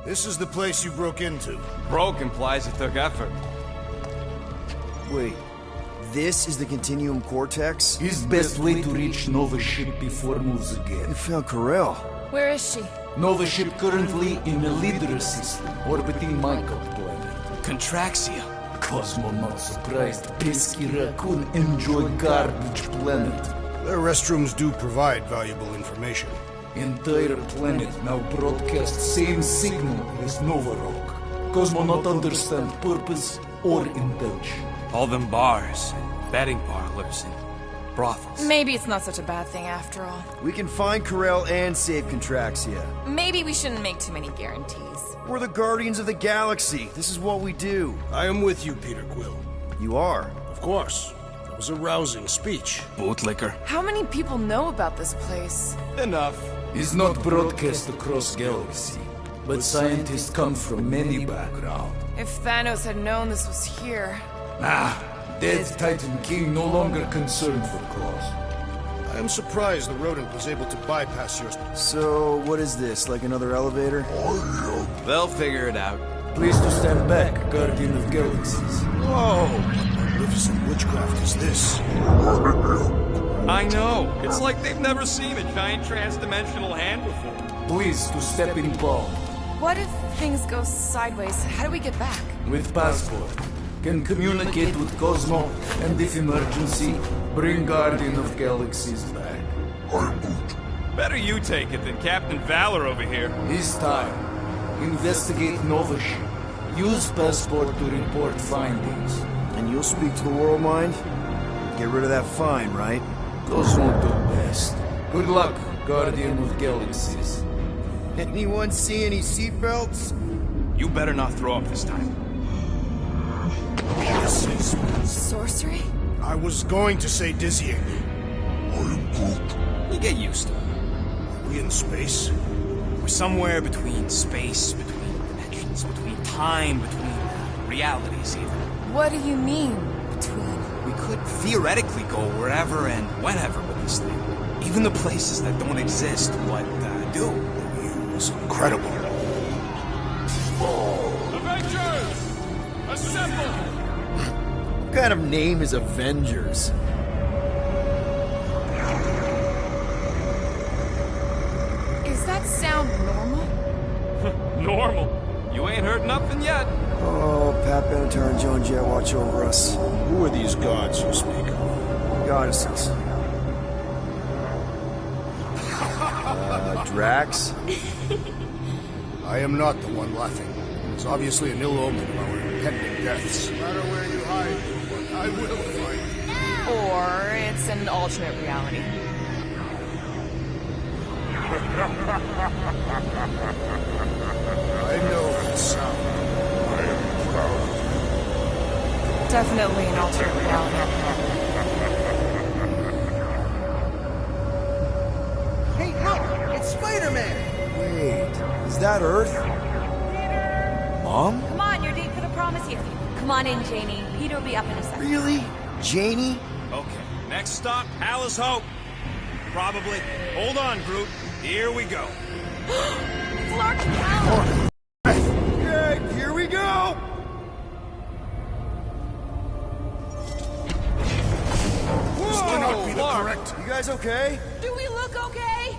This is the place you broke into. Broke implies it took effort. Wait, this is the Continuum Cortex? Is best way to reach Nova ship before moves again. You found Corel. Where is she? Nova ship currently in a Lydra system, orbiting Michael planet. Contraxia. Cosmonaut surprised pesky raccoon enjoy garbage planet. Their restrooms do provide valuable information. Entire planet now broadcast same signal as Nova Rock. Cosmonaut understand purpose or indulge. All them bars, betting parlors, and brothels. Maybe it's not such a bad thing after all. We can find Corel and save Contraxia. Maybe we shouldn't make too many guarantees. We're the Guardians of the Galaxy. This is what we do. I am with you, Peter Quill. You are? Of course. That was a rousing speech. Bootlicker. How many people know about this place? Enough. Is not broadcast across galaxy, but scientists come from many backgrounds. If Thanos had known this was here... Dead Titan King no longer concerned for claws. I am surprised the rodent was able to bypass your... So, what is this, like another elevator? They'll figure it out. Please to stand back, Guardian of Galaxies. Whoa! What magnificent witchcraft is this? I know. It's like they've never seen a giant trans-dimensional hand before. Please to step in palm. What if things go sideways? How do we get back? With passport. Can communicate with Cosmo, and if emergency, bring Guardian of Galaxies back. Better you take it than Captain Valor over here. This time, investigate Nova ship. Use passport to report findings. And you'll speak to the World Mind? Get rid of that fine, right? Those won't do best. Good luck, Guardian of Galaxies. Anyone see any seatbelts? You better not throw up this time. This is... Sorcery? I was going to say dizzying. You get used to it. Are we in space? We're somewhere between space, between dimensions, between time, between realities even. What do you mean, between? We could theoretically go wherever and whenever with this thing. Even the places that don't exist, but do. It was incredible. Avengers! Assemble! What kind of name is Avengers? Is that sound normal? Normal. You ain't heard nothing yet. Oh, Pat Benatar and Joan Jett watch over us. Who are these gods you speak of? Goddesses. Drax? I am not the one laughing. It's obviously an ill omen of our impending deaths. No matter where you hide, I will find you. Or it's an alternate reality. I know that sound. I am proud. Definitely an alternate reality. Hey, look! It's Spider-Man! Wait, is that Earth? Mom? Come on, you're date for the promise here. Come on in, Janie. Peter will be up in a second. Really? Janie? Okay, next stop, Palace Hope. Probably. Hold on, Groot. Here we go. Clark Kent! Okay, here we go! This cannot be the correct. You guys okay? Do we look okay?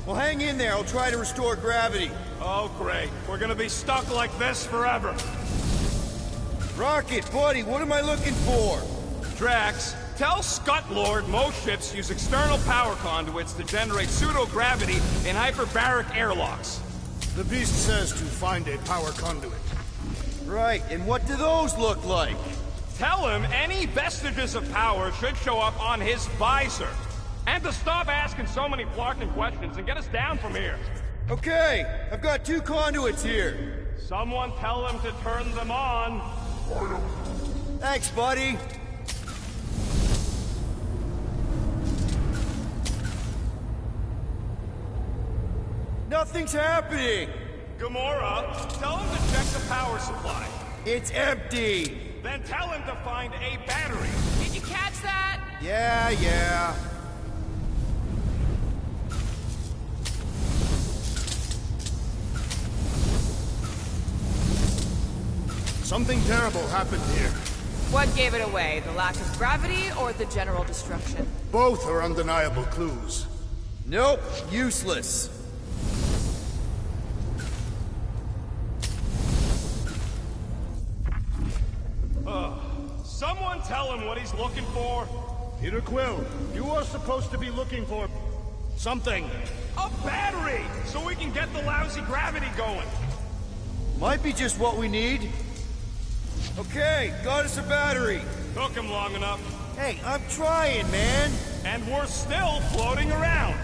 Well, hang in there. I'll try to restore gravity. Oh, great. We're gonna be stuck like this forever. Rocket, buddy, what am I looking for? Drax, tell Scut Lord most ships use external power conduits to generate pseudo-gravity in hyperbaric airlocks. The beast says to find a power conduit. Right, and what do those look like? Tell him any vestiges of power should show up on his visor. And to stop asking so many Flarkin questions and get us down from here. Okay, I've got 2 conduits here. Someone tell him to turn them on. Thanks, buddy. Nothing's happening. Gamora, tell him to check the power supply. It's empty. Then tell him to find a battery. Did you catch that? Yeah. Something terrible happened here. What gave it away? The lack of gravity or the general destruction? Both are undeniable clues. Nope, useless. Someone tell him what he's looking for. Peter Quill, you are supposed to be looking for something. A battery, so we can get the lousy gravity going. Might be just what we need. Okay, got us a battery. Took him long enough. Hey, I'm trying, man. And we're still floating around.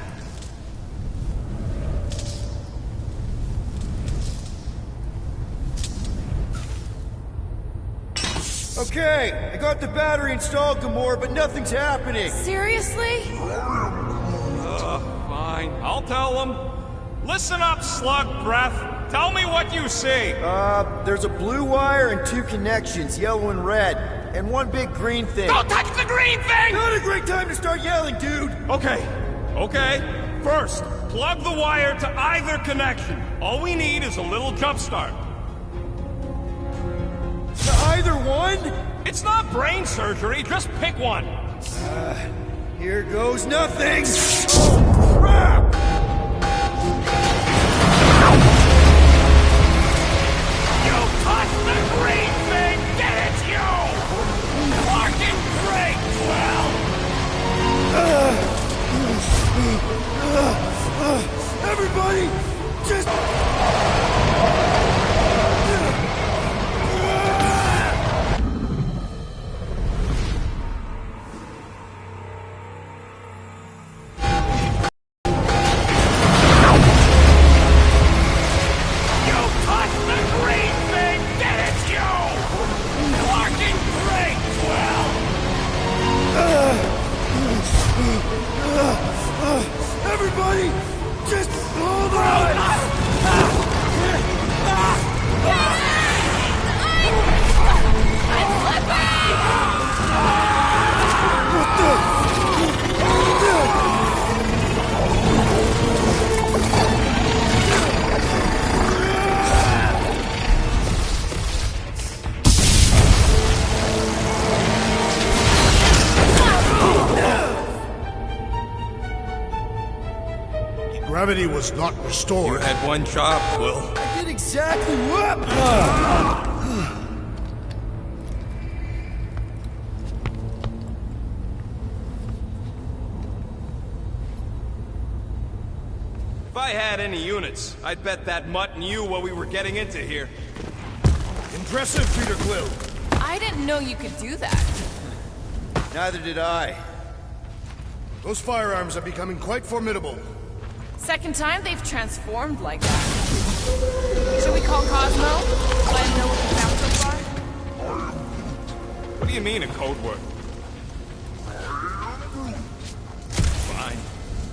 Okay, I got the battery installed, Gamora, but nothing's happening. Seriously? Fine, I'll tell him. Listen up, slug breath. Tell me what you see. There's a blue wire and 2 connections, yellow and red, and 1 big green thing. Don't touch the green thing! Not a great time to start yelling, dude! Okay. First, plug the wire to either connection. All we need is a little jump start. To either one? It's not brain surgery, just pick one. Here goes nothing! Oh, crap! You touched the green thing! Get it, you! Fucking great, Quill! Everybody, just... Everybody, just hold on! Gravity was not restored. You had one job, Quill. I did exactly what... If I had any units, I'd bet that mutt knew what we were getting into here. Impressive, Peter Quill. I didn't know you could do that. Neither did I. Those firearms are becoming quite formidable. Second time they've transformed like that. Should we call Cosmo? Let him know what we found so far? What do you mean, a code word? Fine.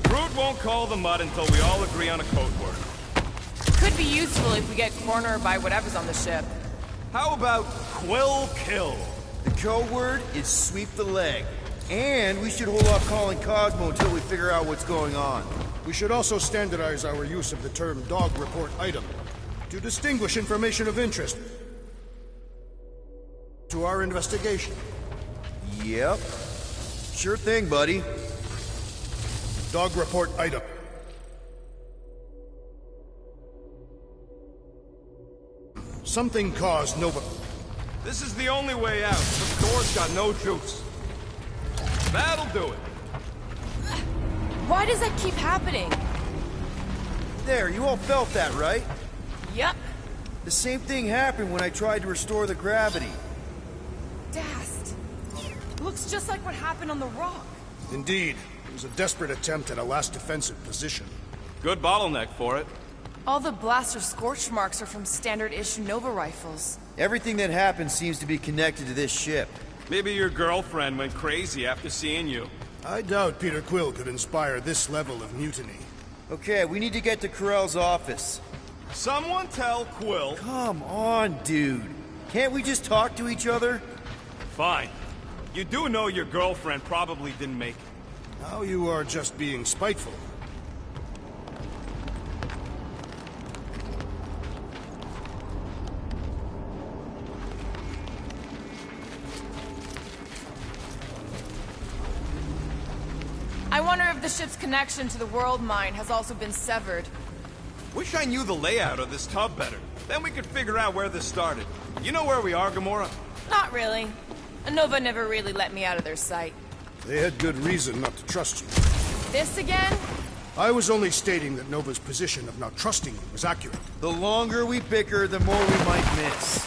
Groot won't call the mud until we all agree on a code word. Could be useful if we get cornered by whatever's on the ship. How about Quill Kill? The code word is sweep the leg. And we should hold off calling Cosmo until we figure out what's going on. We should also standardize our use of the term dog report item to distinguish information of interest to our investigation. Yep. Sure thing, buddy. Dog report item. Something caused Nova. This is the only way out. The door's got no juice. That'll do it. Why does that keep happening? There, you all felt that, right? Yep. The same thing happened when I tried to restore the gravity. Dast. Looks just like what happened on the rock. Indeed, it was a desperate attempt at a last defensive position. Good bottleneck for it. All the blaster scorch marks are from standard-issue Nova rifles. Everything that happened seems to be connected to this ship. Maybe your girlfriend went crazy after seeing you. I doubt Peter Quill could inspire this level of mutiny. Okay, we need to get to Carell's office. Someone tell Quill. Come on, dude. Can't we just talk to each other? Fine. You do know your girlfriend probably didn't make it. Now you are just being spiteful. the ship's connection to the world mine has also been severed. Wish I knew the layout of this tub better. Then we could figure out where this started. You know where we are, Gamora? Not really. Nova never really let me out of their sight. They had good reason not to trust you. This again? I was only stating that Nova's position of not trusting you was accurate. The longer we bicker, the more we might miss.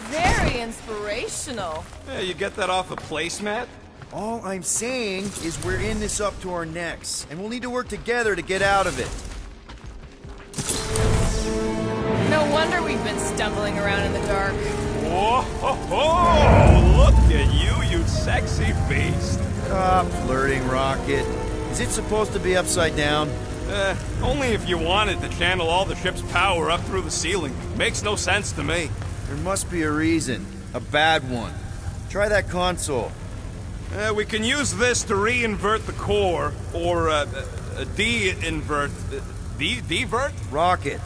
Very inspirational. Yeah, you get that off a placemat? All I'm saying is we're in this up to our necks, and we'll need to work together to get out of it. No wonder we've been stumbling around in the dark. Whoa, ho, ho! Look at you, you sexy beast. Stop flirting, Rocket. Is it supposed to be upside down? Only if you wanted to channel all the ship's power up through the ceiling. Makes no sense to me. There must be a reason. A bad one. Try that console. We can use this to re-invert the core, or, de-invert... Divert? Rocket.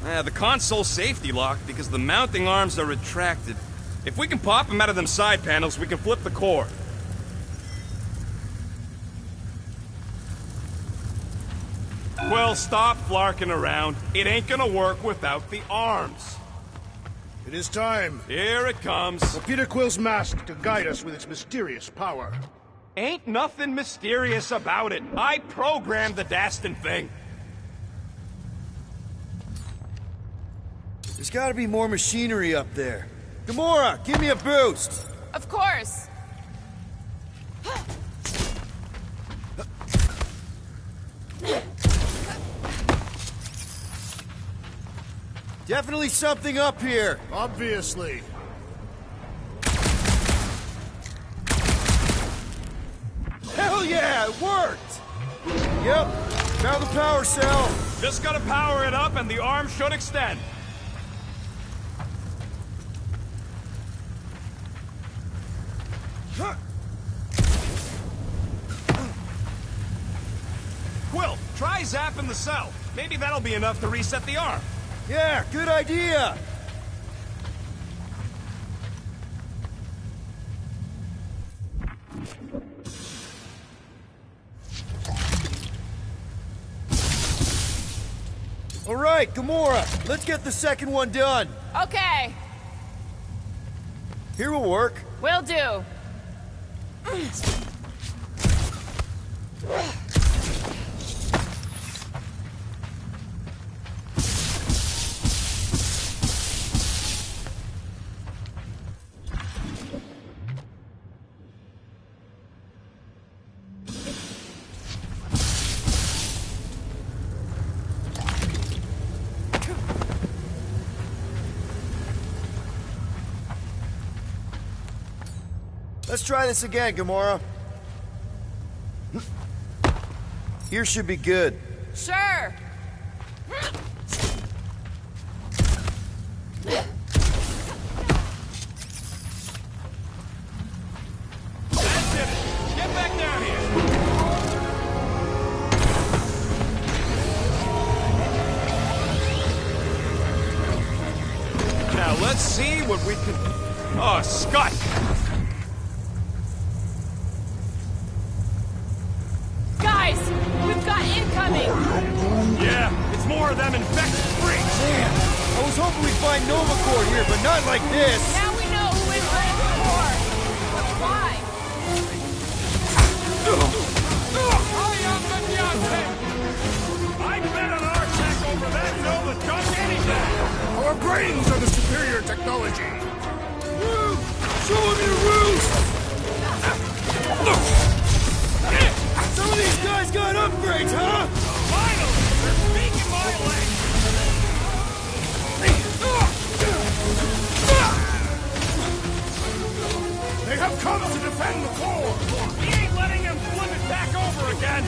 The console's safety locked because the mounting arms are retracted. If we can pop them out of them side panels, we can flip the core. Well, stop flarking around. It ain't gonna work without the arms. It is time Here it comes. for Peter Quill's mask to guide us with its mysterious power. Ain't nothing mysterious about it. I programmed the dastin' thing. There's gotta be more machinery up there. Gamora, give me a boost! Of course. Definitely something up here. Obviously. Hell yeah, it worked! Yep, found the power cell. Just gotta power it up and the arm should extend. Quill, try zapping the cell. Maybe that'll be enough to reset the arm. Yeah, good idea! All right, Gamora, let's get the second one done. Okay. Here will work. Will do. Let's try this again, Gamora. Here should be good. Sure. That's it. Get back down here. Now let's see what we can... Oh, Scott! Guys, we've got incoming. Yeah, it's more of them infected freaks. Man, I was hoping we'd find Nova Corps here, but not like this. Now we know who is running the war. But why? I bet on our tech over that Nova junk anything. Our brains are the superior technology. Woo! Show him your ruse! Some of these guys got upgrades, huh? Finally, they're speaking my language. They have come to defend the core. We ain't letting them flip it back over again.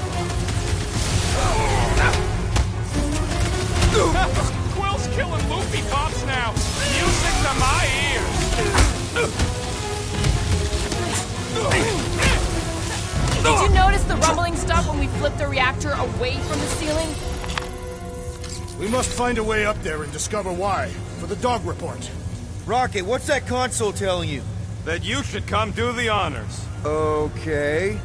Quill's killing loopy cops now. Music to my ears. Did you notice the rumbling stopped when we flipped the reactor away from the ceiling? We must find a way up there and discover why, for the dog report. Rocket, what's that console telling you? That you should come do the honors. Okay.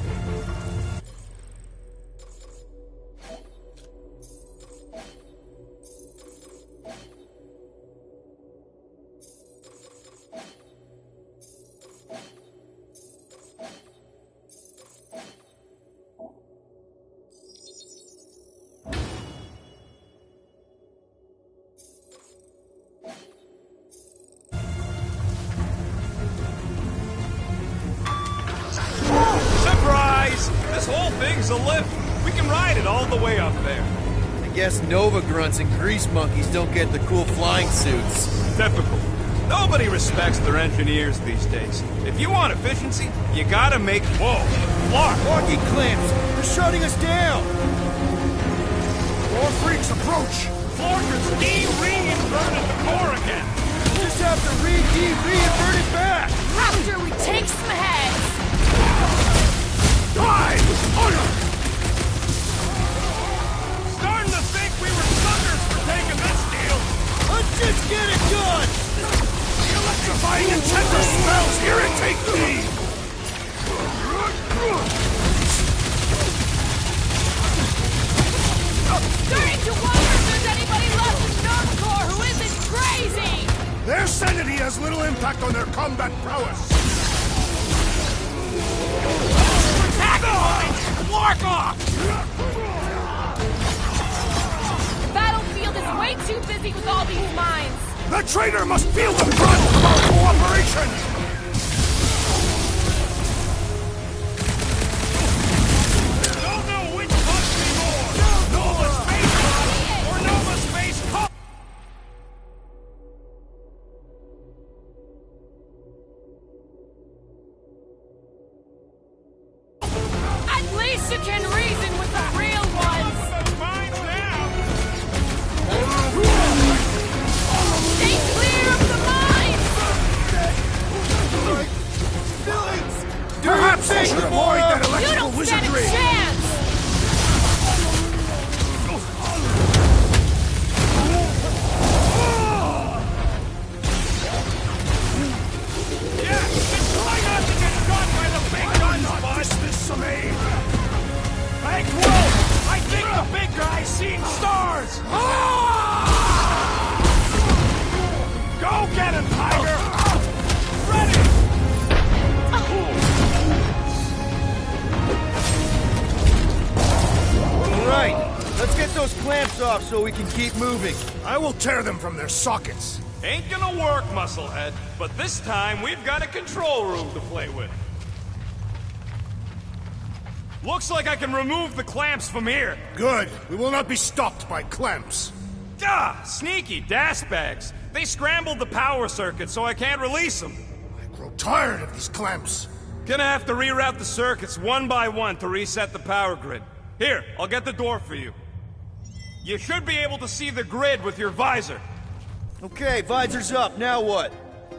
thing's a lift. We can ride it all the way up there. I guess Nova grunts and grease monkeys don't get the cool flying suits. Typical. Nobody respects their engineers these days. If you want efficiency, you gotta make... Whoa! Clark! Walkie clamps! They're shutting us down! More freaks approach! Clarkers de-reinverted the core again! We'll just have to re-invert it back! After we take some heads! Die! Starting to think we were suckers for taking this deal! Let's just get it done! The electrifying enchanter spells irritate me! Starting to wonder if there's anybody left in Nerdcore who isn't crazy! Their sanity has little impact on their combat prowess. Attack line! Clark off! The battlefield is way too busy with all these mines! The traitor must feel the brunt of our cooperation! Don't know which bugs me more! Nova Space Cop or Nova Space Cop! At least you can reason with the real ones! Mine now! Stay clear of the mines! Perhaps they should avoid that You electrical don't stand a wizardry! chance! Yeah! Try not to get shot by the big guns, bud! Dismiss some aid! Hey, Quill! I think the big guy's seen stars! Go get him, Tiger! Ready! Right, let's get those clamps off so we can keep moving. I will tear them from their sockets. Ain't gonna work, Musclehead. But this time, we've got a control room to play with. Looks like I can remove the clamps from here. Good. We will not be stopped by clamps. Ah, sneaky bags. They scrambled the power circuit, so I can't release them. I grow tired of these clamps. Gonna have to reroute the circuits one by one to reset the power grid. Here, I'll get the door for you. You should be able to see the grid with your visor. Okay, visor's up, now what?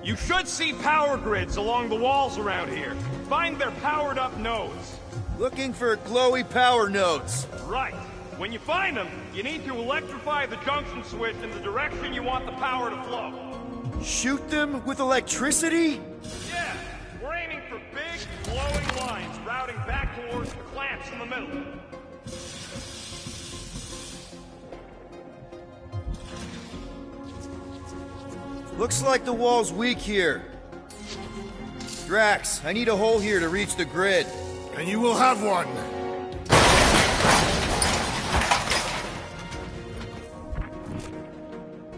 You should see power grids along the walls around here. Find their powered-up nodes. Looking for glowy power nodes. Right. When you find them, you need to electrify the junction switch in the direction you want the power to flow. Shoot them with electricity? Yeah, we're aiming for big, glowing lines routing back towards the clamps in the middle. Looks like the wall's weak here. Drax, I need a hole here to reach the grid. And you will have one.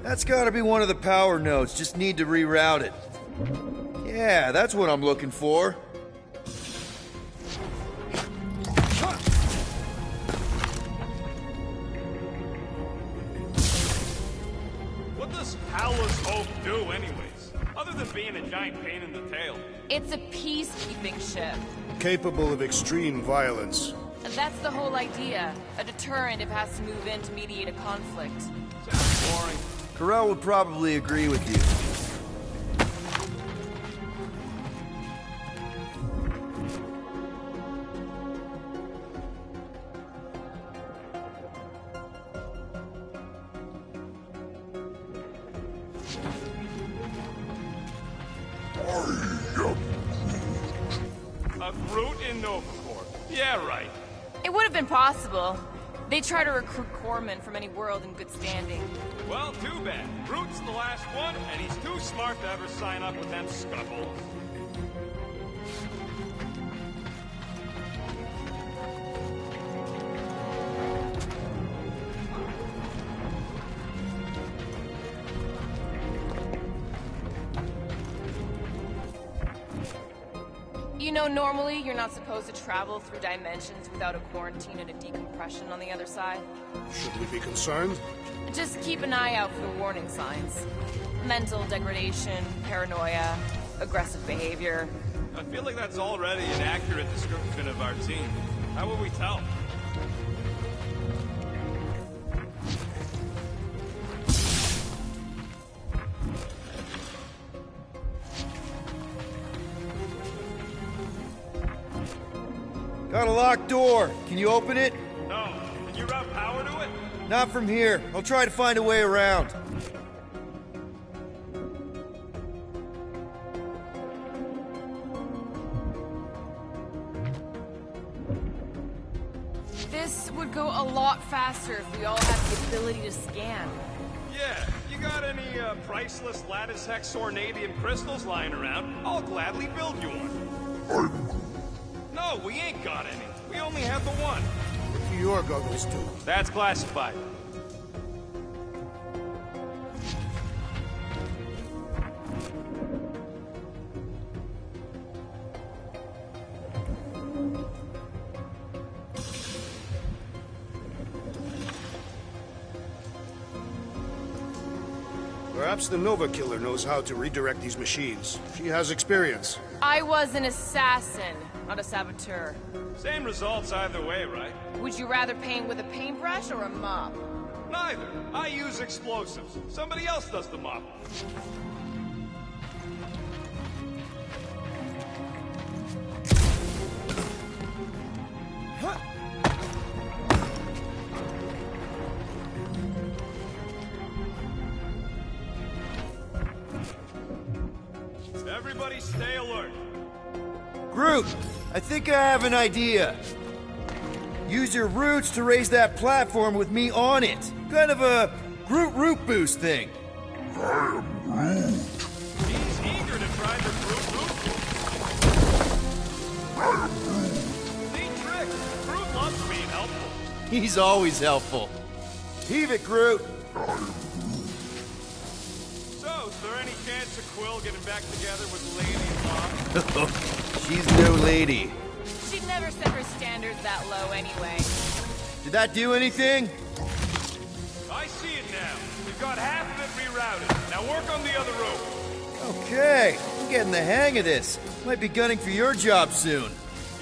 That's gotta be one of the power nodes, just need to reroute it. Yeah, that's what I'm looking for. What does Howler's Hope do anyways? Other than being a giant pain in the tail. It's a peacekeeping ship. Capable of extreme violence. That's the whole idea. A deterrent if it has to move in to mediate a conflict. Sounds boring. Carell would probably agree with you. A Groot in Novacorp. Yeah, right. It would have been possible. They try to recruit corpsmen from any world in good standing. Well, too bad. Groot's the last one, and he's too smart to ever sign up with them scuffles. You know, normally you're not supposed to travel through dimensions without a quarantine and a decompression on the other side. Should we be concerned? Just keep an eye out for the warning signs. Mental degradation, paranoia, aggressive behavior. I feel like that's already an accurate description of our team. How will we tell? Got a locked door. Can you open it? No. Can you route power to it? Not from here. I'll try to find a way around. This would go a lot faster if we all had the ability to scan. Yeah. You got any priceless lattice hex ornadium crystals lying around? I'll gladly build you one. No, we ain't got any. We only have the one. What do your goggles do? That's classified. Perhaps the Nova Killer knows how to redirect these machines. She has experience. I was an assassin, not a saboteur. Same results either way, right? Would you rather paint with a paintbrush or a mop? Neither. I use explosives. Somebody else does the mopping. Everybody stay alert. Groot, I think I have an idea. Use your roots to raise that platform with me on it. Kind of a Groot root boost thing. He's eager to try the Groot root. Neat trick. Groot loves being helpful. He's always helpful. Heave it, Groot. So, is there any chance of Quill getting back together with Lady Mom? She's no lady. She'd never set her standards that low anyway. Did that do anything? I see it now. We've got half of it rerouted. Now work on the other room. Okay, I'm getting the hang of this. Might be gunning for your job soon.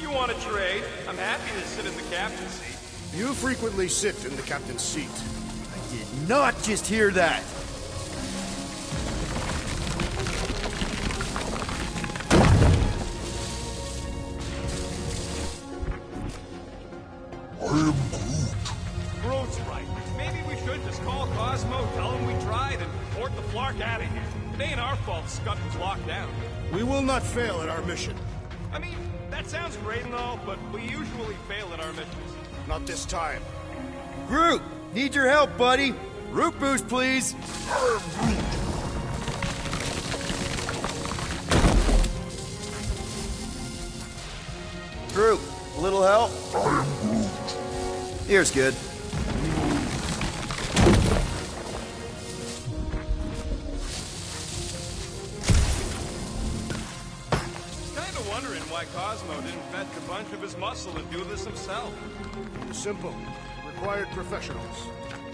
You want to trade? I'm happy to sit in the captain's seat. You frequently sit in the captain's seat. I did not just hear that. Groot's right. Maybe we should just call Cosmo, tell him we tried, and port the Flark out of here. It ain't our fault Scott was locked down. We will not fail at our mission. I mean, that sounds great and all, but we usually fail at our missions. Not this time. Groot, need your help, buddy. Root boost, please. Groot, a little help? Here's good. Kinda wondering why Cosmo didn't fetch a bunch of his muscle and do this himself. Simple. Required professionals.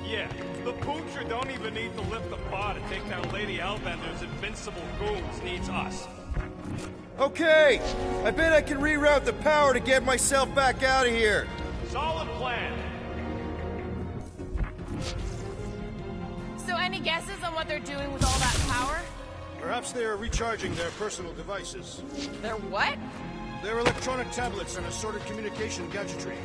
Yeah, the poocher don't even need to lift the paw to take down Lady Hellbender's invincible goons. Needs us. Okay, I bet I can reroute the power to get myself back out of here. Solid plan. So any guesses on what they're doing with all that power? Perhaps they are recharging their personal devices. They're what? Their electronic tablets and assorted communication gadgetry.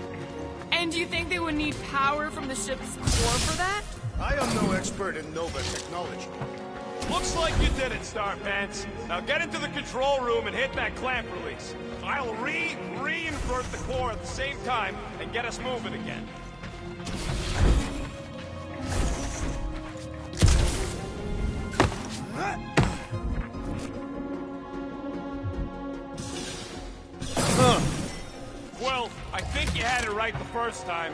And do you think they would need power from the ship's core for that? I am no expert in Nova technology. Looks like you did it, Starpants. Now get into the control room and hit that clamp release. I'll re-invert the core at the same time and get us moving again. Well, I think you had it right the first time.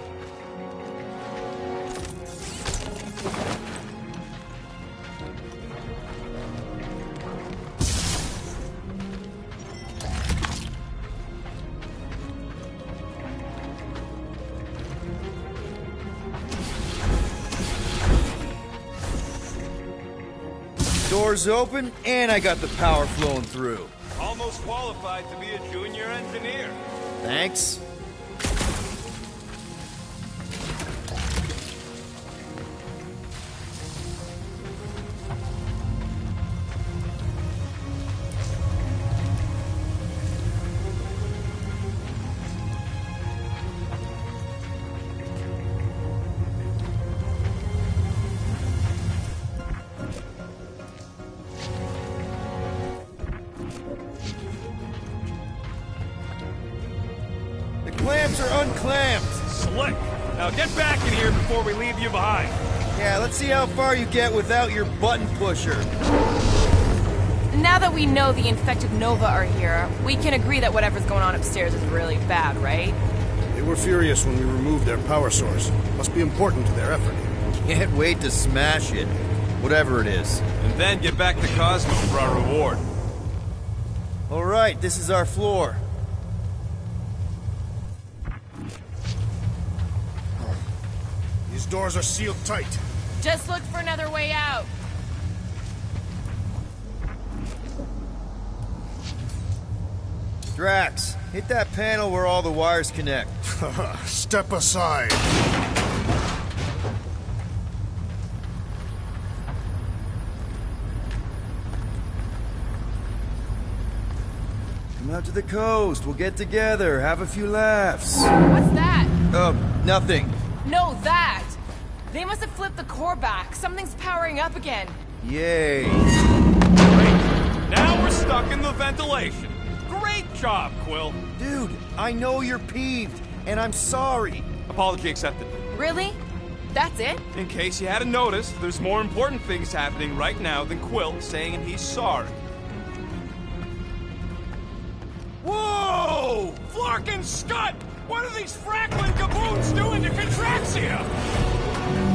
Doors open, and I got the power flowing through. Almost qualified to be a junior engineer. Thanks. Clamps are unclamped. Slick. Now get back in here before we leave you behind. Yeah, let's see how far you get without your button pusher. Now that we know the infected Nova are here, we can agree that whatever's going on upstairs is really bad, right? They were furious when we removed their power source. Must be important to their effort. Can't wait to smash it. Whatever it is. And then get back to Cosmo for our reward. Alright, this is our floor. These doors are sealed tight. Just look for another way out. Drax, hit that panel where all the wires connect. Step aside. Come out to the coast. We'll get together, have a few laughs. What's that? Nothing. No, that! They must have flipped the core back. Something's powering up again. Yay. Great. Now we're stuck in the ventilation. Great job, Quill. Dude, I know you're peeved, and I'm sorry. Apology accepted. Really? That's it? In case you hadn't noticed, there's more important things happening right now than Quill saying he's sorry. Whoa! Flark and Scud! What are these Franklin gaboons doing to Contraxia?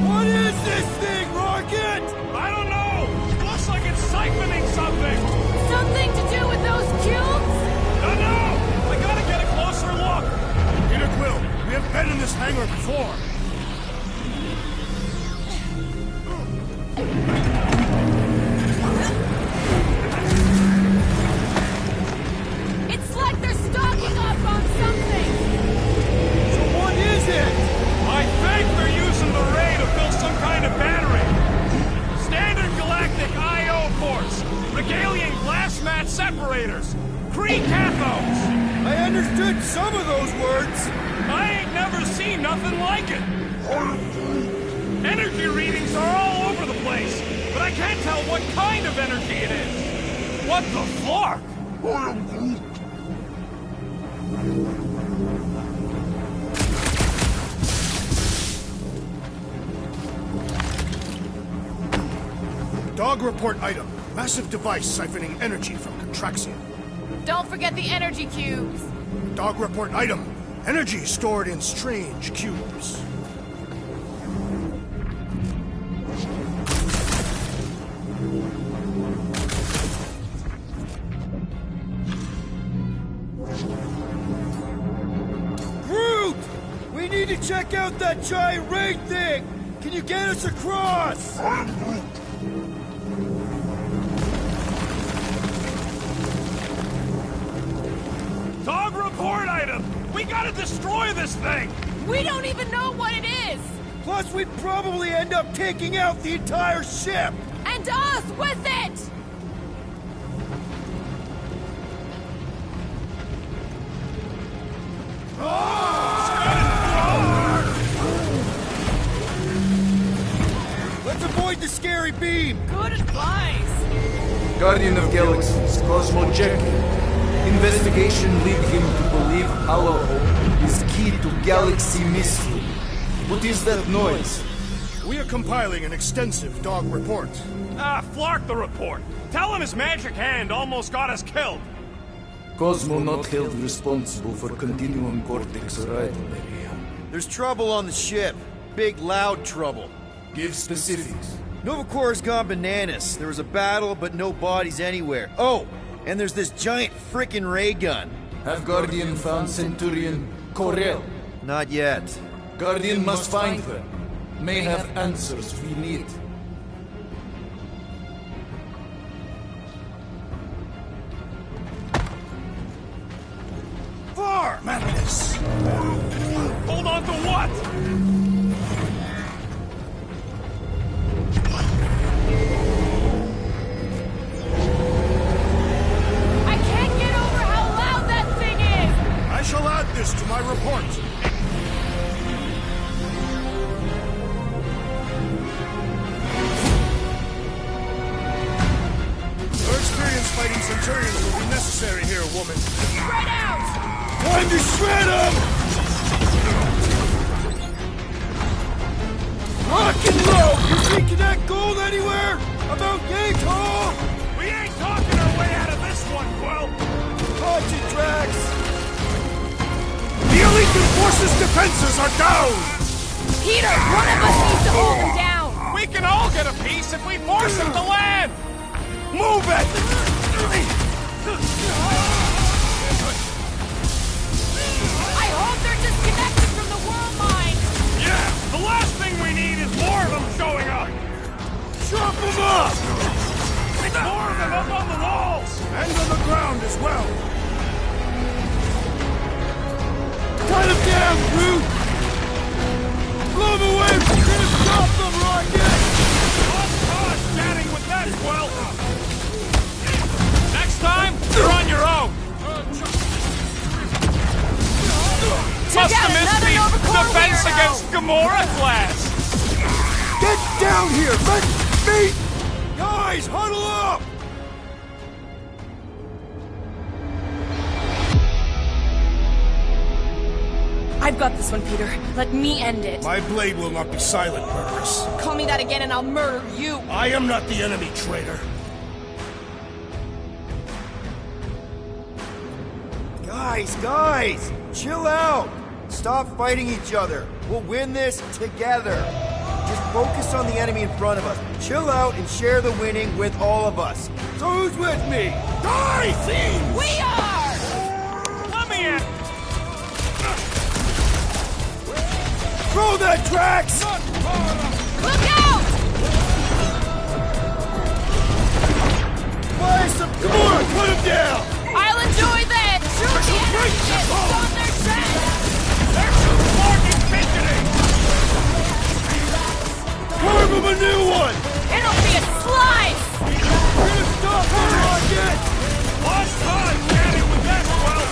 What is this thing, Rocket? I don't know! Looks like it's siphoning something! Something to do with those cubes? Don't know! I gotta get a closer look! Peter Quill, we have been in this hangar before. It's like they're stocking up on something! So what is it? I think they're using the ray to fill some kind of battery. Standard galactic I.O. ports, Regalian glass mat separators, Kree cathodes. I understood some of those words. I ain't never seen nothing like it. Energy readings are all over the place, but I can't tell what kind of energy it is. What the flark? Dog report item. Massive device siphoning energy from Contraxia. Don't forget the energy cubes. Dog report item. Energy stored in strange cubes. Groot! We need to check out that giant raid thing! Can you get us across? Dog report item! We gotta destroy this thing! We don't even know what it is! Plus, we'd probably end up taking out the entire ship! And us with it! Let's avoid the scary beam! Good advice! Guardian of Galaxies, Cosmo Jackie. Investigation lead him to believe Halo is key to galaxy mystery. What is that noise? We are compiling an extensive dog report. Ah, Flark the report. Tell him his magic hand almost got us killed. Cosmo not held responsible for Continuum Cortex arrival area. There's trouble on the ship. Big, loud trouble. Give specifics. Nova Corps has gone bananas. There was a battle, but no bodies anywhere. Oh, and there's this giant frickin' ray gun. Have Guardian found Centurion Corel? Not yet. Guardian must find her. May have answers we need. onto what? I can't get over how loud that thing is! I shall add this to my report. Your experience fighting Centurions will be necessary here, woman. Spread out! Time to shred him! Rock and roll! You thinking that gold anywhere? About yay tall? We ain't talking our way out of this one, Quill! Watch it, Drax! The elite forces' defenses are down! Peter, one of us needs to hold him down! We can all get a piece if we force him to land! Move it! I hope they're disconnected from the world mine! Yeah, the last thing we need is more of them showing up! Chop them up! More of them up on the walls! And on the ground as well! Cut him down, Groot! Blow him away! We're gonna stop them, Rocket! Lost cause chatting with that, Quill! Next time, you're on your own! Check Must out have missed another the Novacore Defense weirdo. Against Gamora class! Get down here! Let me... Guys, huddle up! I've got this one, Peter. Let me end it. My blade will not be silent, murderess. Call me that again and I'll murder you. I am not the enemy, traitor. Guys! Chill out! Stop fighting each other. We'll win this together. Just focus on the enemy in front of us. Chill out and share the winning with all of us. So who's with me? Die, thieves! We are! Let me in! Throw that, Drax! Look out! Fire some... Come on, put him down! I'll enjoy that! Shoot the enemy! It's on their track! There's some sparking fidgeting! Carve him a new one! It'll be a slice! We're gonna stop him, Rocket! Lost cause chatting with that, Quill!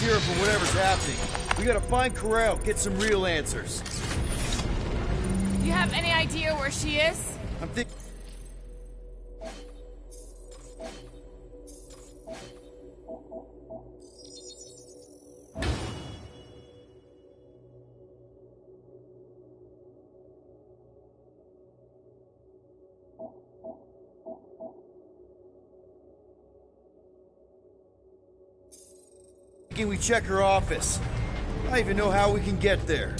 Here for whatever's happening. We gotta find Corral, get some real answers. You have any idea where she is? I'm thinking... we check her office. I don't even know how we can get there.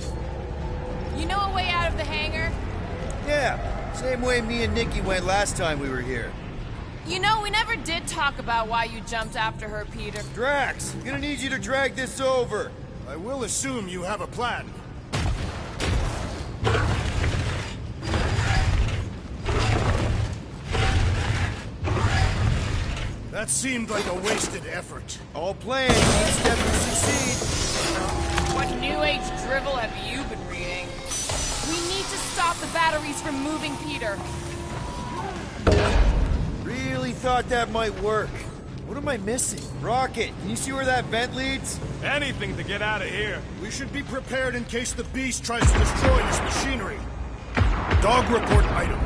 You know a way out of the hangar? Yeah, same way me and Nikki went last time we were here. You know, we never did talk about why you jumped after her, Peter. Drax, gonna need you to drag this over. I will assume you have a plan. That seemed like a wasted effort. All planned, each step to succeed. What new age drivel have you been reading? We need to stop the batteries from moving, Peter. Really thought that might work. What am I missing? Rocket, can you see where that vent leads? Anything to get out of here. We should be prepared in case the beast tries to destroy this machinery. Dog report item.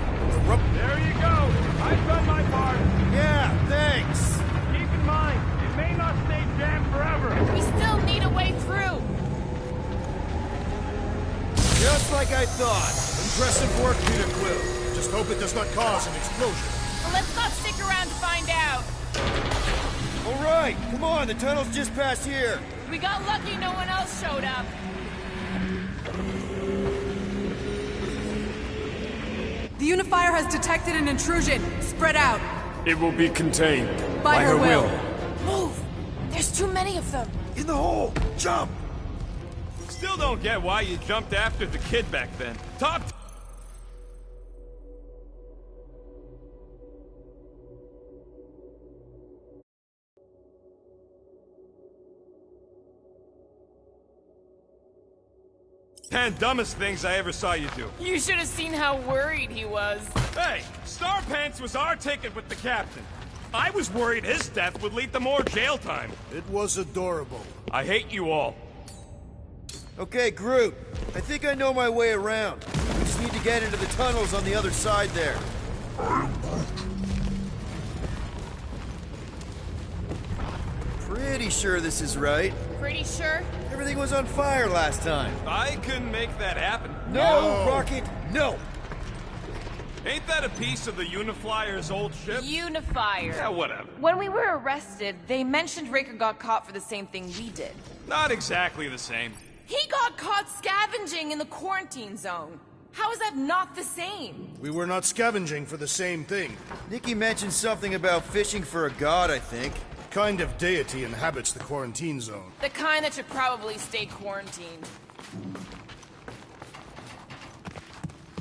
There you go. I've done my part. Yeah, thanks. Keep in mind, it may not stay jammed forever. We still need a way through. Just like I thought. Impressive work, Peter Quill. Just hope it does not cause an explosion. Well, let's not stick around to find out. All right, come on, the tunnel's just past here. We got lucky no one else showed up. The Unifier has detected an intrusion. Spread out. It will be contained. By her will. Move! There's too many of them. In the hole, jump! Still don't get why you jumped after the kid back then. Top. Dumbest things I ever saw you do. You should have seen how worried he was. Hey, Star Pants was our ticket with the captain. I was worried his death would lead to more jail time. It was adorable. I hate you all. Okay, Groot, I think I know my way around. We just need to get into the tunnels on the other side there. Pretty sure this is right. Pretty sure? Everything was on fire last time. I couldn't make that happen. No, Rocket, no! Ain't that a piece of the Uniflyer's old ship? Unifier. Yeah, whatever. When we were arrested, they mentioned Raker got caught for the same thing we did. Not exactly the same. He got caught scavenging in the quarantine zone. How is that not the same? We were not scavenging for the same thing. Nikki mentioned something about fishing for a god, I think. What kind of deity inhabits the quarantine zone? The kind that should probably stay quarantined.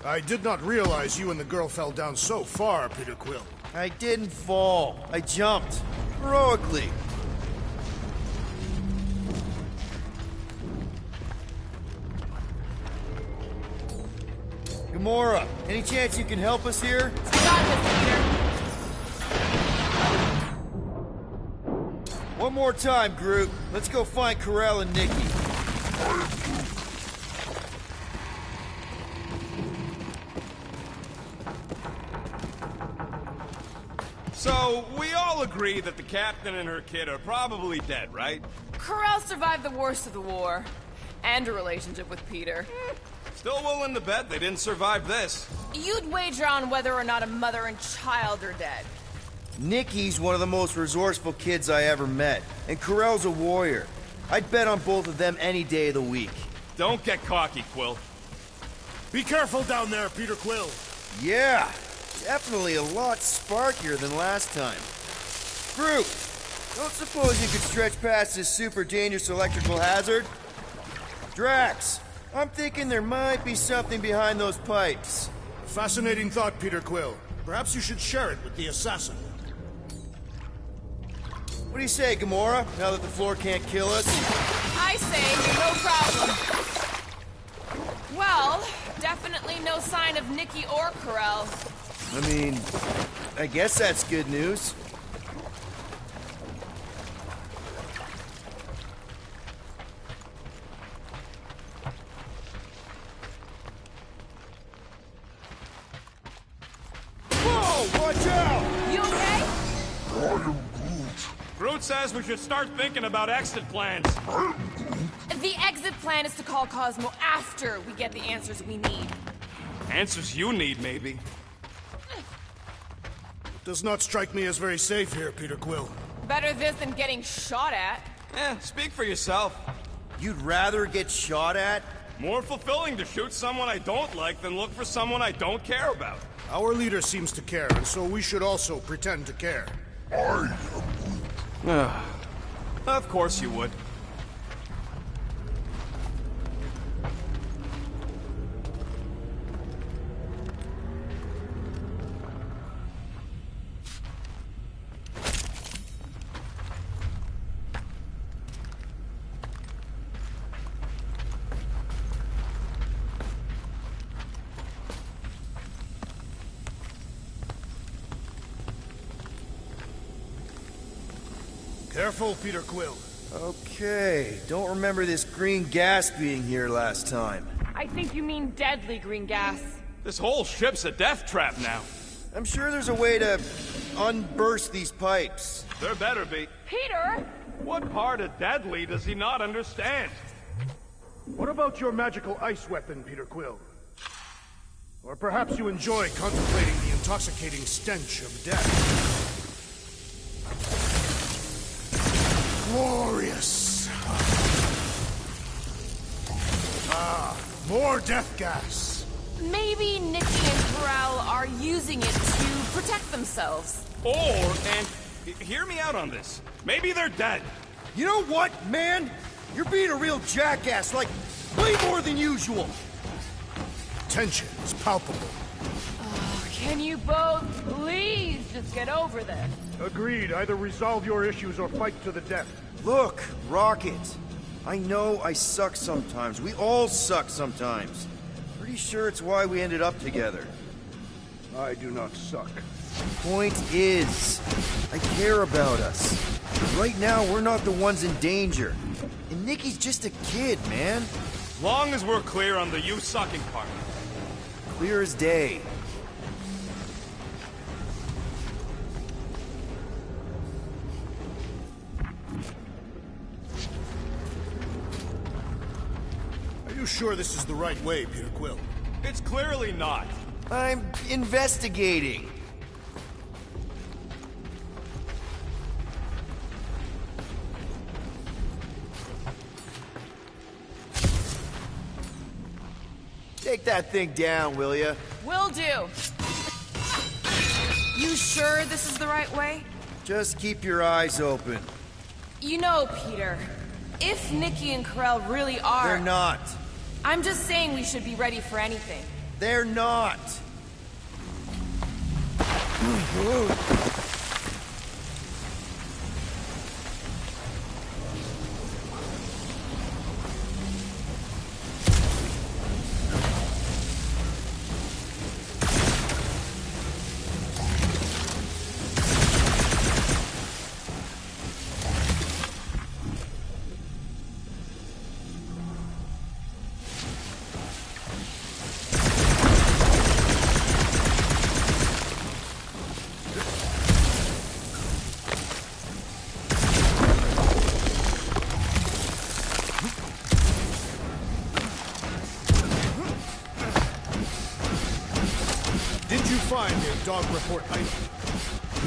I did not realize you and the girl fell down so far, Peter Quill. I didn't fall. I jumped. Heroically. Gamora, any chance you can help us here? Got this, Peter. One more time, Groot. Let's go find Karel and Nikki. So, we all agree that the captain and her kid are probably dead, right? Karel survived the worst of the war. And a relationship with Peter. Still willing to bet they didn't survive this. You'd wager on whether or not a mother and child are dead. Nikki's one of the most resourceful kids I ever met, and Karel's a warrior. I'd bet on both of them any day of the week. Don't get cocky, Quill. Be careful down there, Peter Quill. Yeah, definitely a lot sparkier than last time. Groot, don't suppose you could stretch past this super dangerous electrical hazard? Drax, I'm thinking there might be something behind those pipes. Fascinating thought, Peter Quill. Perhaps you should share it with the assassin. What do you say, Gamora, now that the floor can't kill us? I say, no problem. Well, definitely no sign of Nikki or Karel. I mean, I guess that's good news. Whoa, watch out! You okay? Groot says we should start thinking about exit plans. The exit plan is to call Cosmo after we get the answers we need. Answers you need, maybe. Does not strike me as very safe here, Peter Quill. Better this than getting shot at. Speak for yourself. You'd rather get shot at? More fulfilling to shoot someone I don't like than look for someone I don't care about. Our leader seems to care, and so we should also pretend to care. Of course you would. Careful, Peter Quill. Okay, don't remember this green gas being here last time. I think you mean deadly green gas. This whole ship's a death trap now. I'm sure there's a way to unburst these pipes. There better be. Peter! What part of deadly does he not understand? What about your magical ice weapon, Peter Quill? Or perhaps you enjoy contemplating the intoxicating stench of death. Glorious! Ah, more death gas! Maybe Nikki and Corral are using it to protect themselves. And hear me out on this. Maybe they're dead. You know what, man? You're being a real jackass, like, way more than usual. Tension is palpable. Can you both please just get over this? Agreed. Either resolve your issues or fight to the death. Look, Rocket. I know I suck sometimes. We all suck sometimes. Pretty sure it's why we ended up together. I do not suck. Point is, I care about us. Right now, we're not the ones in danger. And Nikki's just a kid, man. Long as we're clear on the you sucking part. Clear as day. Are you sure this is the right way, Peter Quill? It's clearly not. I'm investigating. Take that thing down, will ya? Will do. You sure this is the right way? Just keep your eyes open. You know, Peter, if Nikki and Corell really are... They're not. I'm just saying we should be ready for anything. They're not. Did you find a dog report item?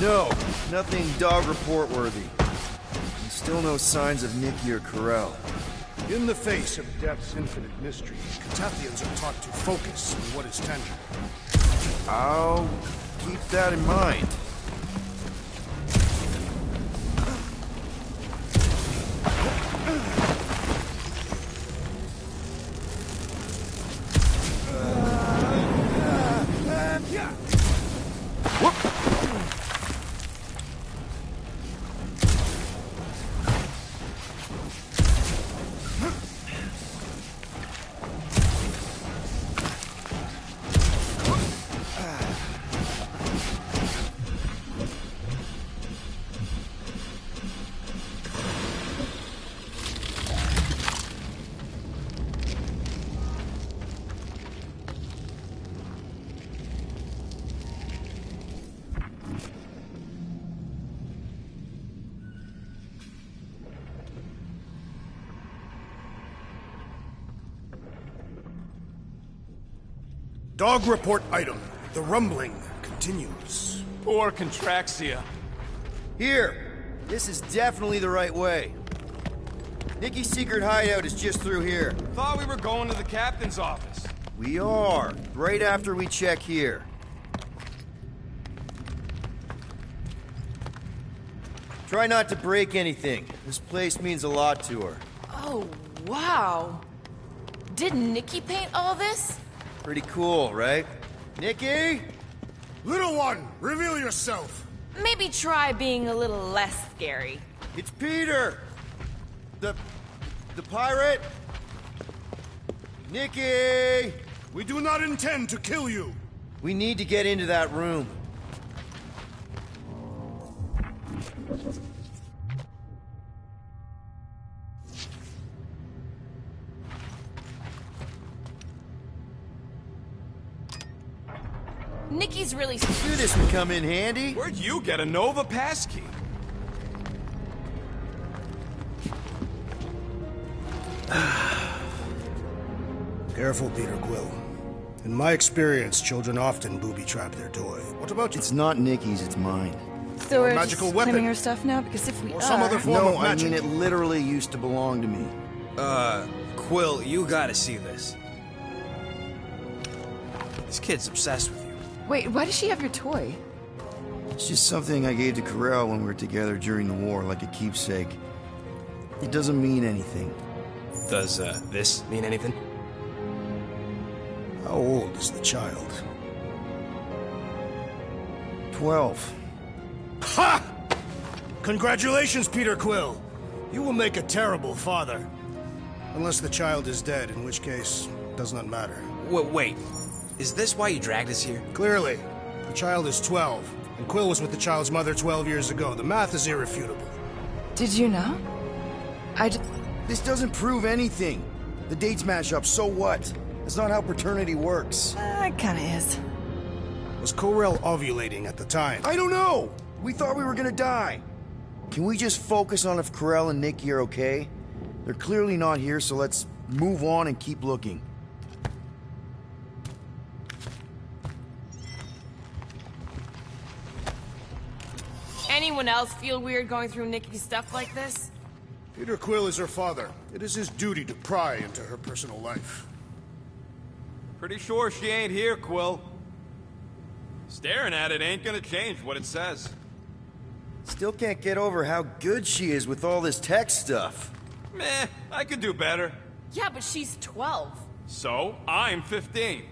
No, nothing dog report worthy. And still no signs of Nikki or Corell. In the face of death's infinite mystery, Catathians are taught to focus on what is tangible. I'll keep that in mind. Dog report item. The rumbling continues. Poor Contraxia. Here! This is definitely the right way. Nikki's secret hideout is just through here. Thought we were going to the captain's office. We are, right after we check here. Try not to break anything. This place means a lot to her. Oh, wow. Did Nikki paint all this? Pretty cool, right? Nikki? Little one, reveal yourself. Maybe try being a little less scary. It's Peter! The pirate? Nikki! We do not intend to kill you. We need to get into that room. Nikki's really... Knew this would come in handy. Where'd you get a Nova passkey? Careful, Peter Quill. In my experience, children often booby-trap their toy. What about you? It's not Nikki's, it's mine. So we're magical just weapon. claiming her stuff now? Because if we Or some other form No, of I magic. mean it literally used to belong to me. Quill, you gotta see this. This kid's obsessed with you. Wait, why does she have your toy? It's just something I gave to Corell when we were together during the war, like a keepsake. It doesn't mean anything. Does, this mean anything? How old is the child? 12. Ha! Congratulations, Peter Quill. You will make a terrible father. Unless the child is dead, in which case, it does not matter. Wait. Is this why you dragged us here? Clearly, the child is 12, and Quill was with the child's mother 12 years ago. The math is irrefutable. Did you know? This doesn't prove anything. The dates match up, so what? That's not how paternity works. It kinda is. Was Corell ovulating at the time? I don't know! We thought we were gonna die. Can we just focus on if Corell and Nikki are okay? They're clearly not here, so let's move on and keep looking. Anyone else feel weird going through Nikki's stuff like this? Peter Quill is her father. It is his duty to pry into her personal life. Pretty sure she ain't here, Quill. Staring at it ain't gonna change what it says. Still can't get over how good she is with all this tech stuff. Meh, I could do better. Yeah, but she's 12. So, I'm 15.